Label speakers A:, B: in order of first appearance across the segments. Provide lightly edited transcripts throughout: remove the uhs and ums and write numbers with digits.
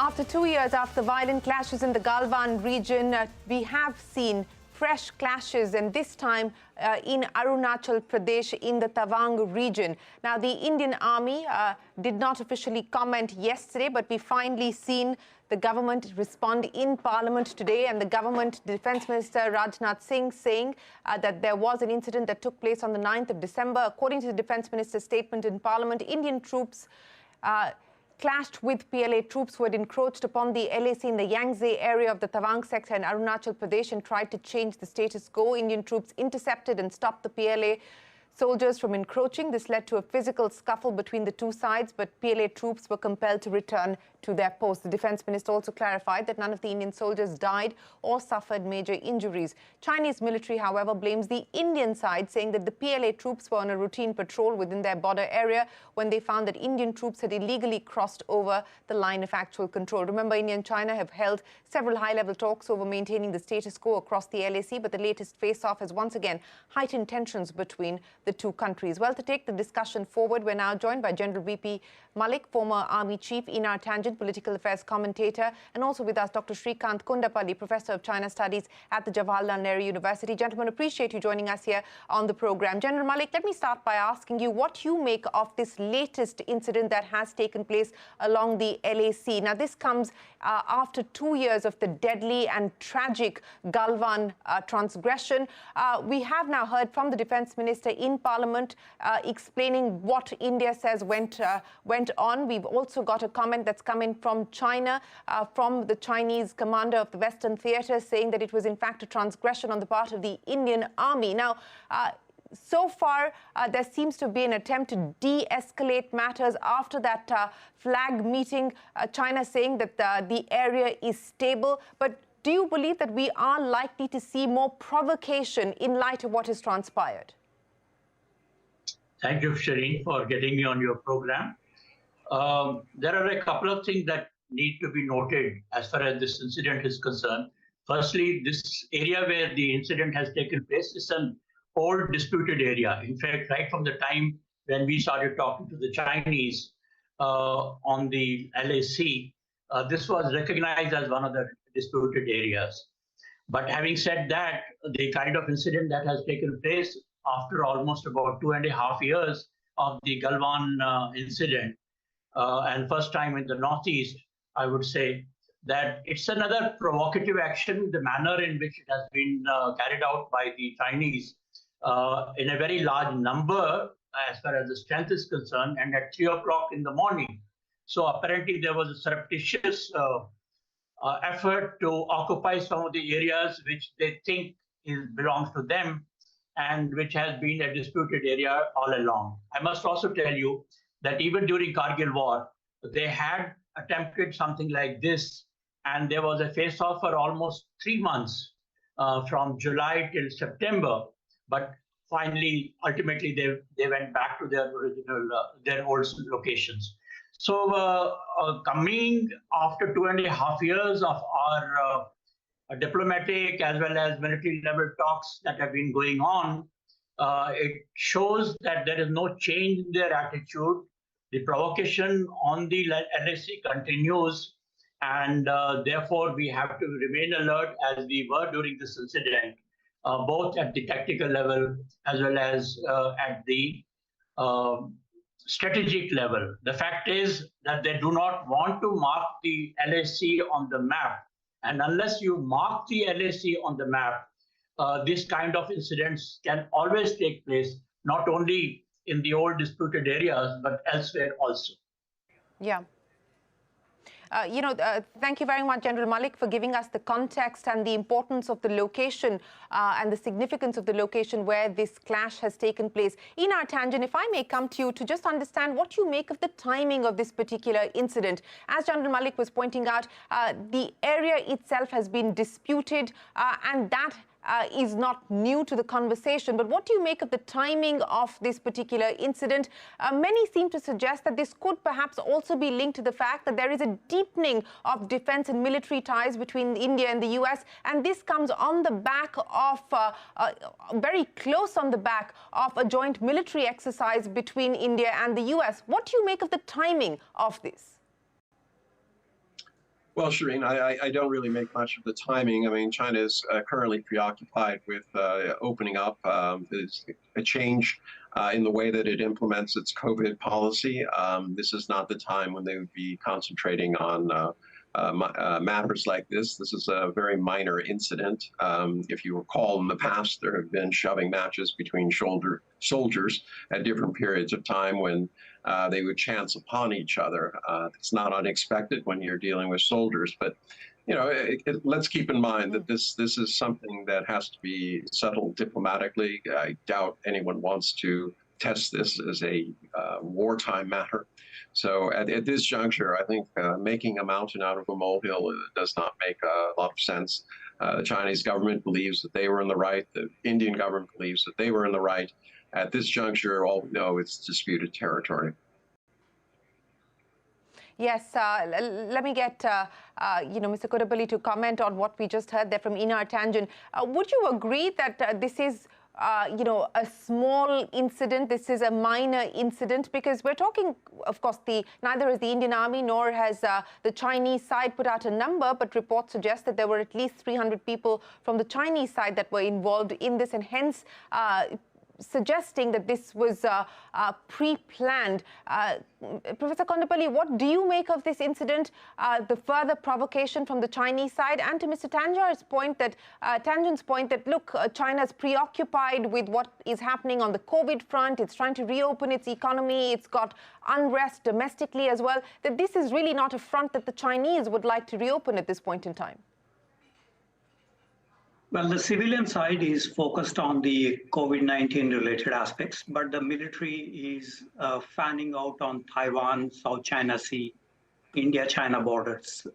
A: After 2 years after violent clashes in the Galwan region, we have seen fresh clashes, and this time in Arunachal Pradesh in the Tawang region. Now, the Indian Army did not officially comment yesterday, but we finally seen the government respond in Parliament today, and the government Defence Minister Rajnath Singh saying that there was an incident that took place on the 9th of December. According to the Defence Minister's statement in Parliament, Indian troops clashed with PLA troops who had encroached upon the LAC in the Yangtze area of the Tawang sector in Arunachal Pradesh and tried to change the status quo. Indian troops intercepted and stopped the PLA soldiers from encroaching. This led to a physical scuffle between the two sides, but PLA troops were compelled to return to their posts. The Defence Minister also clarified that none of the Indian soldiers died or suffered major injuries. Chinese military, however, blames the Indian side, saying that the PLA troops were on a routine patrol within their border area when they found that Indian troops had illegally crossed over the line of actual control. Remember, India and China have held several high-level talks over maintaining the status quo across the LAC, but the latest face-off has once again heightened tensions between the two countries. Well, to take the discussion forward, we're now joined by General V.P. Malik, former Army Chief, in our tangent, political affairs commentator, and also with us Dr. Shrikant Kundapalli, Professor of China Studies at the Jawaharlal Nehru University. Gentlemen, appreciate you joining us here on the program. General Malik, let me start by asking you what you make of this latest incident that has taken place along the LAC. Now, this comes after 2 years of the deadly and tragic Galwan transgression. We have now heard from the Defence Minister in Parliament explaining what India says went on. We've also got a comment that's coming from China, from the Chinese commander of the Western Theatre, saying that it was in fact a transgression on the part of the Indian Army. Now, so far, there seems to be an attempt to de-escalate matters after that flag meeting, China saying that the area is stable. But do you believe that we are likely to see more provocation in light of what has transpired?
B: Thank you, Shireen, for getting me on your program. There are a couple of things that need to be noted as far as this incident is concerned. Firstly, this area where the incident has taken place is an old disputed area. In fact, right from the time when we started talking to the Chinese on the LAC, this was recognized as one of the disputed areas. But having said that, the kind of incident that has taken place after almost about 2.5 years of the Galwan incident, and first time in the Northeast, I would say that it's another provocative action, the manner in which it has been carried out by the Chinese in a very large number as far as the strength is concerned, and at 3 o'clock in the morning. So apparently there was a surreptitious effort to occupy some of the areas which they think belongs to them and which has been a disputed area all along. I must also tell you that even during Kargil war, they had attempted something like this, and there was a face-off for almost 3 months from July till September. But finally, ultimately, they went back to their original, their old locations. So coming after 2.5 years of our diplomatic as well as military level talks that have been going on, it shows that there is no change in their attitude. The provocation on the LAC continues, and therefore we have to remain alert as we were during this incident, both at the tactical level as well as at the strategic level. The fact is that they do not want to mark the LAC on the map. And unless you mark the LAC on the map, this kind of incidents can always take place, not only in the old disputed areas, but elsewhere also.
A: Yeah. Thank you very much, General Malik, for giving us the context and the importance of the location and the significance of the location where this clash has taken place. In our tangent, if I may come to you to just understand what you make of the timing of this particular incident. As General Malik was pointing out, the area itself has been disputed, and that is not new to the conversation. But what do you make of the timing of this particular incident? Many seem to suggest that this could perhaps also be linked to the fact that there is a deepening of defense and military ties between India and the US, and this comes on the back of, very close on the back of a joint military exercise between India and the US. What do you make of the timing of this?
C: Well, Shireen, I don't really make much of the timing. I mean, China is currently preoccupied with opening up. There's a change in the way that it implements its COVID policy. This is not the time when they would be concentrating on matters like this. This is a very minor incident. If you recall, in the past, there have been shoving matches between soldiers at different periods of time when they would chance upon each other. It's not unexpected when you're dealing with soldiers, but let's keep in mind that this is something that has to be settled diplomatically. I doubt anyone wants to test this as a wartime matter. So at this juncture, I think making a mountain out of a molehill does not make a lot of sense. The Chinese government believes that they were in the right. The Indian government believes that they were in the right. At this juncture, all we know is disputed territory.
A: Yes, let me get Mr. Kodapalli to comment on what we just heard there from Ina Tanjun. Would you agree that this is a small incident? This is a minor incident, because we're talking, of course, neither has the Indian Army nor has the Chinese side put out a number, but reports suggest that there were at least 300 people from the Chinese side that were involved in this, and hence suggesting that this was pre-planned. Professor Kodapalli, what do you make of this incident, the further provocation from the Chinese side, and to Mr. Tanjun's point that, look, China's preoccupied with what is happening on the COVID front. It's trying to reopen its economy. It's got unrest domestically as well, that this is really not a front that the Chinese would like to reopen at this point in time?
D: Well, the civilian side is focused on the COVID-19 related aspects, but the military is fanning out on Taiwan, South China Sea, India-China borders.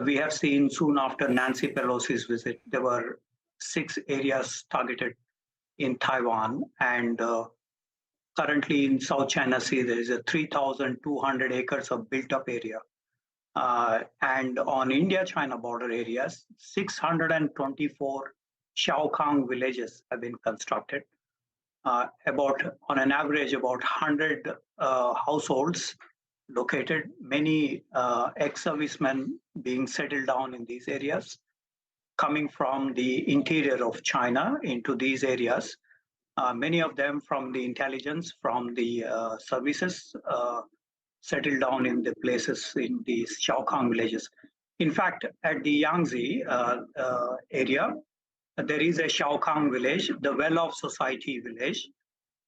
D: We have seen soon after Nancy Pelosi's visit, there were 6 areas targeted in Taiwan, and currently in South China Sea, there is a 3,200 acres of built-up area. And on India-China border areas, 624 Xiaokang villages have been constructed. On an average, about 100 households located, many ex-servicemen being settled down in these areas, coming from the interior of China into these areas. Many of them from the intelligence, from the services, settled down in the places in these Xiaokang villages. In fact, at the Yangtze area, there is a Xiaokang village, the well-off society village,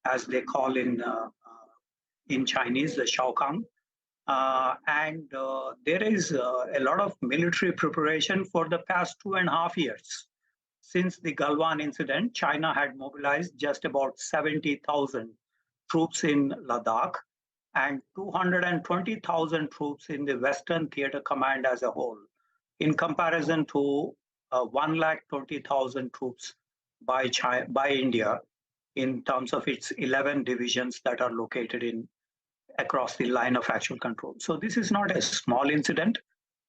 D: as they call in Chinese, the Xiaokang. And there is a lot of military preparation for the past 2.5 years. Since the Galwan incident, China had mobilized just about 70,000 troops in Ladakh and 220,000 troops in the Western Theater Command as a whole, in comparison to 120,000 troops by India in terms of its 11 divisions that are located across the line of actual control. So this is not a small incident,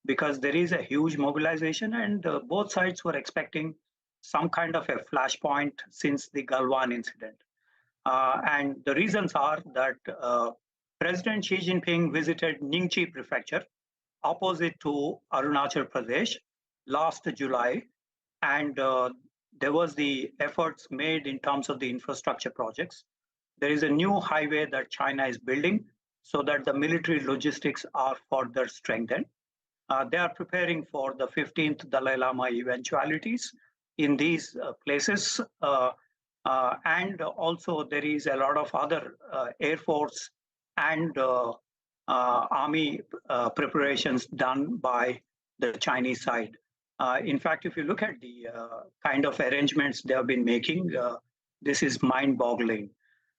D: because there is a huge mobilization, and both sides were expecting some kind of a flashpoint since the Galwan incident. And the reasons are that President Xi Jinping visited Ningxi prefecture, opposite to Arunachal Pradesh, last July, and there was the efforts made in terms of the infrastructure projects. There is a new highway that China is building so that the military logistics are further strengthened. They are preparing for the 15th Dalai Lama eventualities in these places. And also there is a lot of other Air Force and Army preparations done by the Chinese side. In fact, if you look at the kind of arrangements they have been making, this is mind-boggling.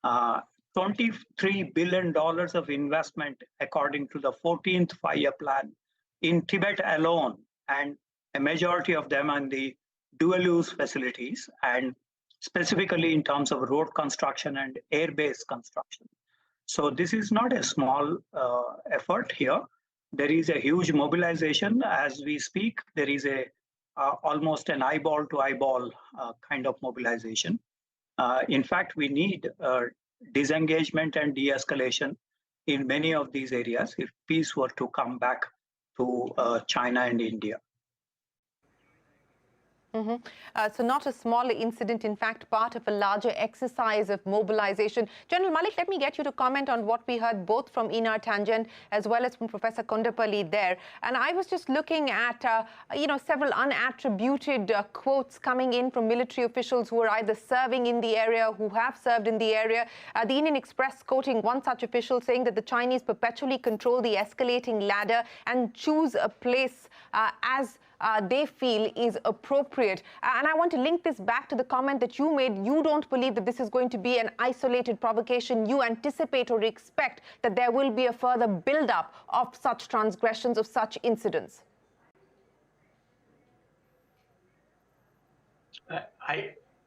D: $23 billion of investment according to the 14th 5-year plan in Tibet alone, and a majority of them on the dual-use facilities, and specifically in terms of road construction and airbase construction. So this is not a small effort here. There is a huge mobilization as we speak. There is almost an eyeball to eyeball kind of mobilization. In fact, we need disengagement and de-escalation in many of these areas if peace were to come back to China and India.
A: So not a small incident, in fact, part of a larger exercise of mobilization. General Malik, let me get you to comment on what we heard both from Inar Tangent as well as from Professor Kondapalli there. And I was just looking at, several unattributed quotes coming in from military officials who are either serving in the area, who have served in the area. The Indian Express quoting one such official saying that the Chinese perpetually control the escalating ladder and choose a place as they feel is appropriate. And I want to link this back to the comment that you made. You don't believe that this is going to be an isolated provocation. You anticipate or expect that there will be a further build-up of such transgressions, of such incidents.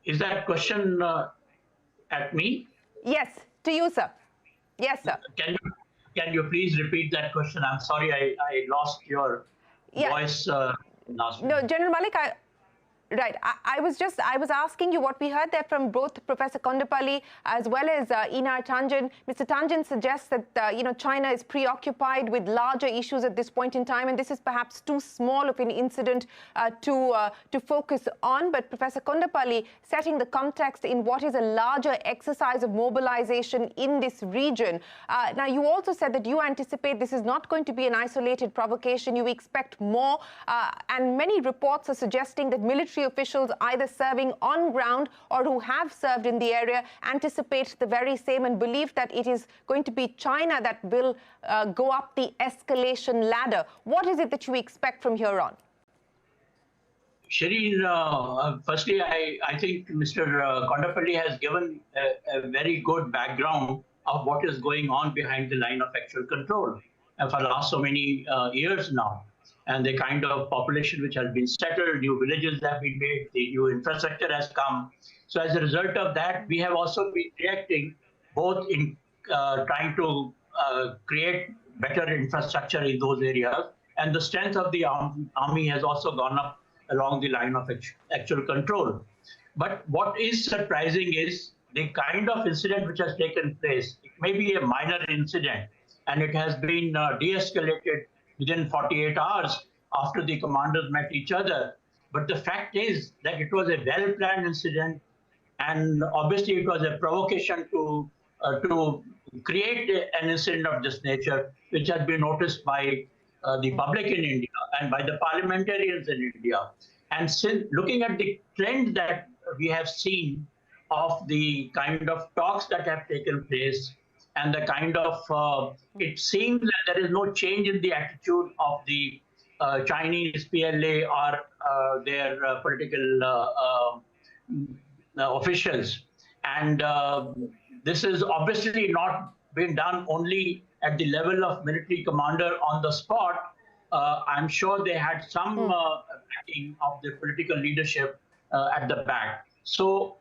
B: Is that question at me?
A: Yes, to you, sir. Yes, sir.
B: Can you please repeat that question? I'm sorry, I lost your voice.
A: No, General Malik, I was asking you what we heard there from both Professor Kondapalli as well as Inar Tangent. Mr. Tangent suggests that China is preoccupied with larger issues at this point in time, and this is perhaps too small of an incident to focus on. But Professor Kondapalli, setting the context in what is a larger exercise of mobilization in this region. Now, you also said that you anticipate this is not going to be an isolated provocation. You expect more, and many reports are suggesting that military officials either serving on ground or who have served in the area anticipate the very same and believe that it is going to be China that will go up the escalation ladder. What is it that you expect from here on?
B: Shireen, firstly, I think Mr. Kondapalli has given a very good background of what is going on behind the line of actual control for the last so many years now. And the kind of population which has been settled, new villages have been made, the new infrastructure has come. So as a result of that, we have also been reacting both in trying to create better infrastructure in those areas, and the strength of the army has also gone up along the line of actual control. But what is surprising is the kind of incident which has taken place. It may be a minor incident, and it has been de-escalated within 48 hours after the commanders met each other. But the fact is that it was a well-planned incident, and obviously it was a provocation to create an incident of this nature, which has been noticed by the public in India and by the parliamentarians in India. And since looking at the trend that we have seen of the kind of talks that have taken place, and the kind of, it seems that there is no change in the attitude of the Chinese PLA or their political officials. And this is obviously not being done only at the level of military commander on the spot. I'm sure they had some backing of the political leadership at the back. So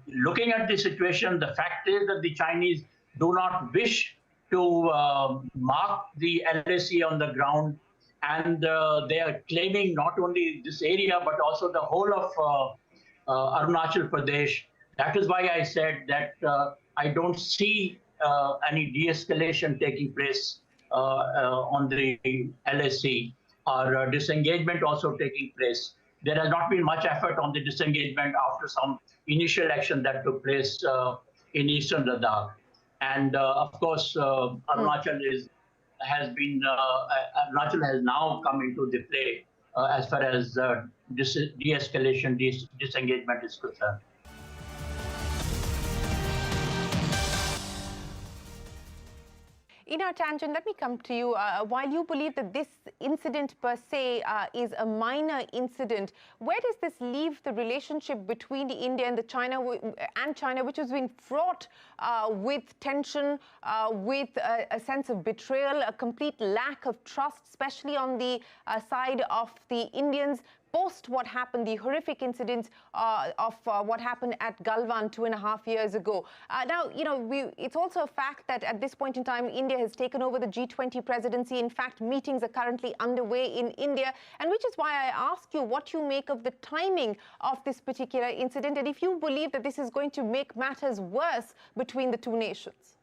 B: looking at the situation, the fact is that the Chinese do not wish to mark the LAC on the ground, and they are claiming not only this area but also the whole of Arunachal Pradesh. That is why I said that I don't see any de-escalation taking place on the LAC, or disengagement also taking place. There has not been much effort on the disengagement after some initial action that took place in eastern Ladakh. And of course, Arunachal Arunachal has now come into the play as far as de-escalation, disengagement is concerned.
A: Inar Tangent, let me come to you. While you believe that this incident per se is a minor incident, where does this leave the relationship between India and China, which has been fraught with tension, with a sense of betrayal, a complete lack of trust, especially on the side of the Indians? Post what happened, the horrific incidents of what happened at Galwan 2.5 years ago. Now, it's also a fact that at this point in time, India has taken over the G20 presidency. In fact, meetings are currently underway in India, and which is why I ask you what you make of the timing of this particular incident, and if you believe that this is going to make matters worse between the two nations.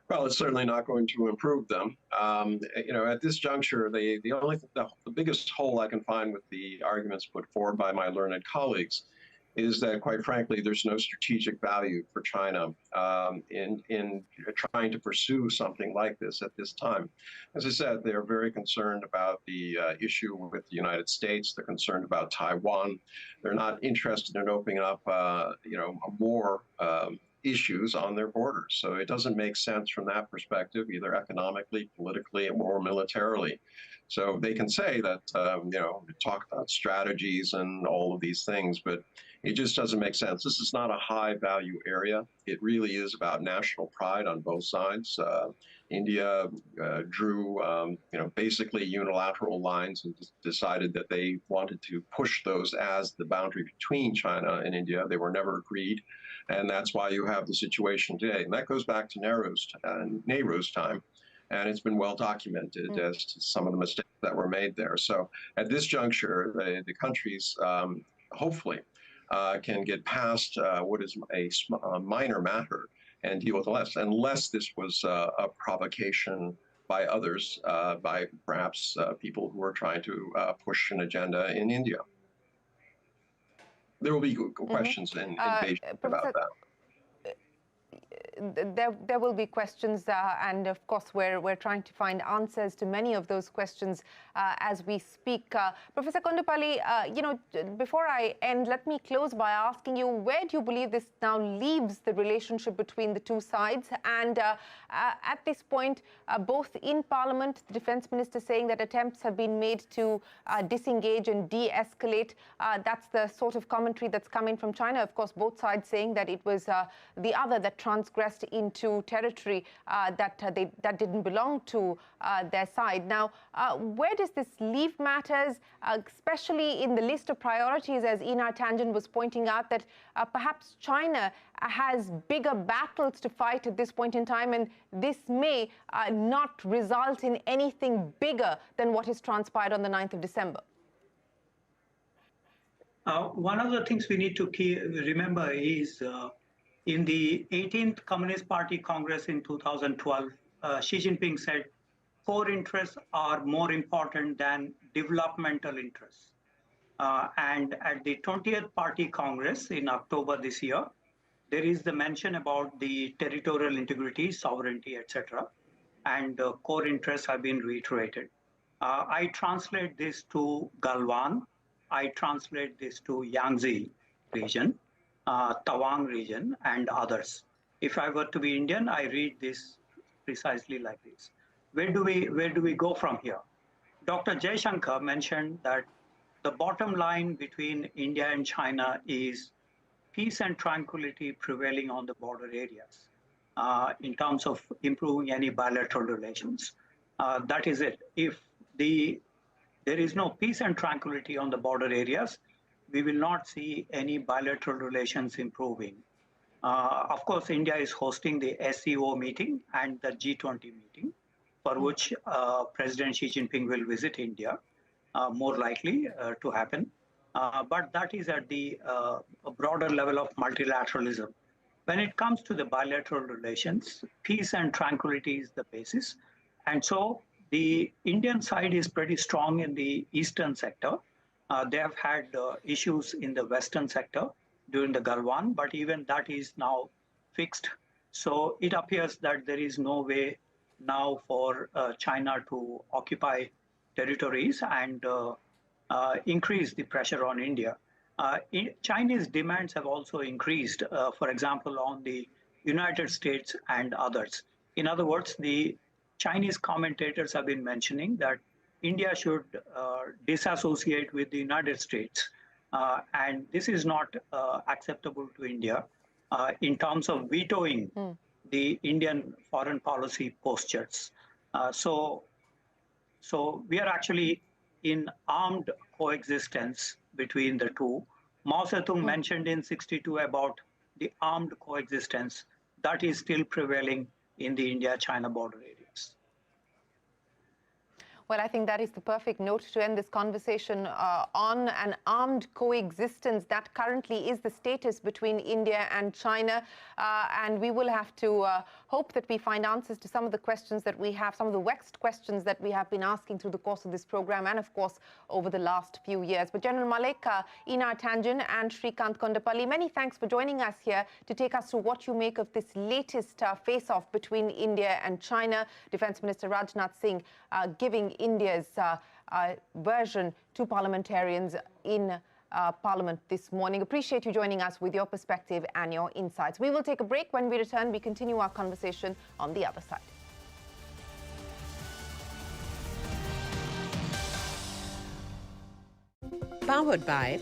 C: Well, it's certainly not going to improve them. At this juncture, the biggest hole I can find with the arguments put forward by my learned colleagues is that, quite frankly, there's no strategic value for China in trying to pursue something like this at this time. As I said, they're very concerned about the issue with the United States. They're concerned about Taiwan. They're not interested in opening up, more issues on their borders. So it doesn't make sense from that perspective, either economically, politically, or militarily. So they can say that, talk about strategies and all of these things, but it just doesn't make sense. This is not a high value area. It really is about national pride on both sides. India drew, basically unilateral lines and decided that they wanted to push those as the boundary between China and India. They were never agreed. And that's why you have the situation today. And that goes back to Nehru's time. And it's been well documented as to some of the mistakes that were made there. So at this juncture, the countries hopefully can get past what is a minor matter and deal with less, unless this was a provocation by others, by perhaps people who are trying to push an agenda in India. There will be questions in Beijing about that.
A: There will be questions, and of course, we're trying to find answers to many of those questions as we speak. Professor Kondupalli, before I end, let me close by asking you, where do you believe this now leaves the relationship between the two sides? And at this point, both in Parliament, the Defence Minister saying that attempts have been made to disengage and de-escalate. That's the sort of commentary that's coming from China. Of course, both sides saying that it was the other that transgressed into territory that didn't belong to their side. Now, where does this leave matters, especially in the list of priorities, as Ina Tanjan was pointing out, that perhaps China has bigger battles to fight at this point in time, and this may not result in anything bigger than what has transpired on the 9th of December?
D: One of the things we need to remember is in the 18th Communist Party Congress in 2012, Xi Jinping said, core interests are more important than developmental interests. And at the 20th Party Congress in October this year, there is the mention about the territorial integrity, sovereignty, etc. And core interests have been reiterated. I translate this to Galwan. I translate this to Yangtze region, Tawang region, and others. If I were to be Indian, I read this precisely like this. Where do we go from here? Dr. Jaishankar mentioned that the bottom line between India and China is peace and tranquility prevailing on the border areas in terms of improving any bilateral relations. That is it. If there is no peace and tranquility on the border areas, we will not see any bilateral relations improving. Of course, India is hosting the SCO meeting and the G20 meeting, for which President Xi Jinping will visit India, more likely to happen. But that is at the broader level of multilateralism. When it comes to the bilateral relations, peace and tranquility is the basis. And so the Indian side is pretty strong in the eastern sector. They have had issues in the western sector during the Galwan, but even that is now fixed. So it appears that there is no way now for China to occupy territories and increase the pressure on India. Chinese demands have also increased, for example, on the United States and others. In other words, the Chinese commentators have been mentioning that India should disassociate with the United States. And this is not acceptable to India in terms of vetoing the Indian foreign policy postures. So we are actually in armed coexistence between the two. Mao Zedong mentioned in '62 about the armed coexistence that is still prevailing in the India-China border areas.
A: Well, I think that is the perfect note to end this conversation on an armed coexistence. That currently is the status between India and China. And we will have to hope that we find answers to some of the questions that we have, some of the vexed questions that we have been asking through the course of this program and, of course, over the last few years. But General Malek, Ina Tanjan and Shrikant Kondapalli, many thanks for joining us here to take us through what you make of this latest face-off between India and China. Defence Minister Rajnath Singh giving India's version to parliamentarians in Parliament this morning. Appreciate you joining us with your perspective and your insights. We will take a break. When we return, we continue our conversation on the other side.
E: Powered by